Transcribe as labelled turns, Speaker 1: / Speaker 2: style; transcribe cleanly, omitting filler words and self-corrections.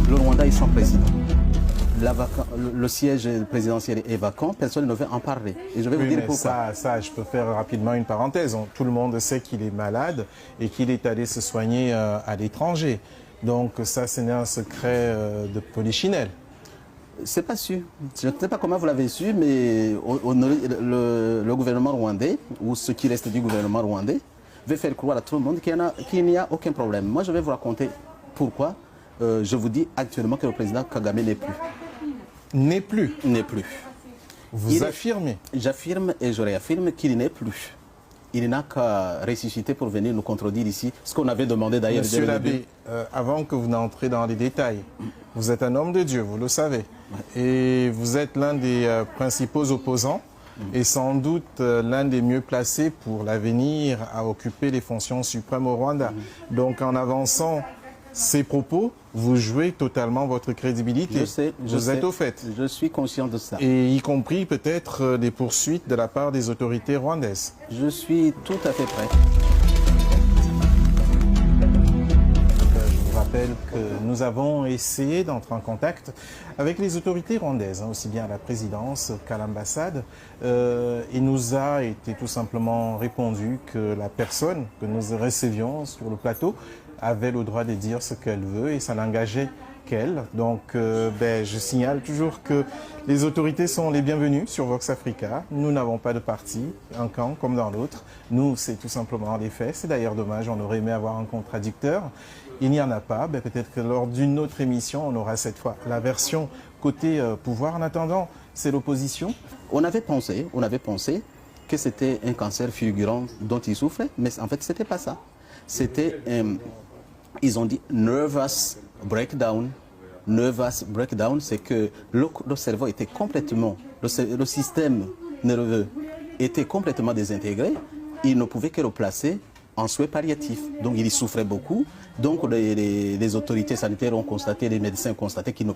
Speaker 1: Le Rwanda est sans président. Le siège présidentiel est vacant, personne ne veut en parler. Et je vais vous dire pourquoi.
Speaker 2: Ça, je peux faire rapidement une parenthèse. Tout le monde sait qu'il est malade et qu'il est allé se soigner à l'étranger. Donc ça, ce n'est un secret de polichinelle.
Speaker 1: C'est pas sûr. Je ne sais pas comment vous l'avez su, mais le gouvernement rwandais, ou ce qui reste du gouvernement rwandais, veut faire croire à tout le monde qu'il n'y a aucun problème. Moi, je vais vous raconter pourquoi je vous dis actuellement que le président Kagame n'est plus.
Speaker 2: N'est plus?
Speaker 1: N'est plus.
Speaker 2: Vous affirmez?
Speaker 1: J'affirme et je réaffirme qu'il n'est plus. Il n'a qu'à ressusciter pour venir nous contredire ici, ce qu'on avait demandé d'ailleurs.
Speaker 2: Monsieur l'abbé, avant que vous n'entrez dans les détails, vous êtes un homme de Dieu, vous le savez. Ouais. Et vous êtes l'un des principaux opposants et sans doute l'un des mieux placés pour l'avenir à occuper les fonctions suprêmes au Rwanda. Donc en avançant ces propos, vous jouez totalement votre crédibilité.
Speaker 1: Je sais,
Speaker 2: vous êtes au fait.
Speaker 1: Je suis conscient de ça.
Speaker 2: Et y compris peut-être des poursuites de la part des autorités rwandaises.
Speaker 1: Je suis tout à fait prêt.
Speaker 2: Je vous rappelle que nous avons essayé d'entrer en contact avec les autorités rwandaises, aussi bien à la présidence qu'à l'ambassade. Il nous a été tout simplement répondu que la personne que nous recevions sur le plateau avait le droit de dire ce qu'elle veut et ça n'engageait qu'elle. Donc je signale toujours que les autorités sont les bienvenues sur Vox Africa. Nous n'avons pas de parti, un camp comme dans l'autre. Nous, c'est tout simplement les faits. C'est d'ailleurs dommage, on aurait aimé avoir un contradicteur. Il n'y en a pas. Peut-être que lors d'une autre émission, on aura cette fois la version côté pouvoir. En attendant, c'est l'opposition.
Speaker 1: On avait pensé que c'était un cancer fulgurant dont il souffrait, mais en fait, c'était pas ça. C'était, ils ont dit nervous breakdown. Nervous breakdown, c'est que le cerveau était complètement, le système nerveux était complètement désintégré. Il ne pouvait que le placer en soins palliatifs. Donc il y souffrait beaucoup. Donc les autorités sanitaires ont constaté, les médecins ont constaté qu'il ne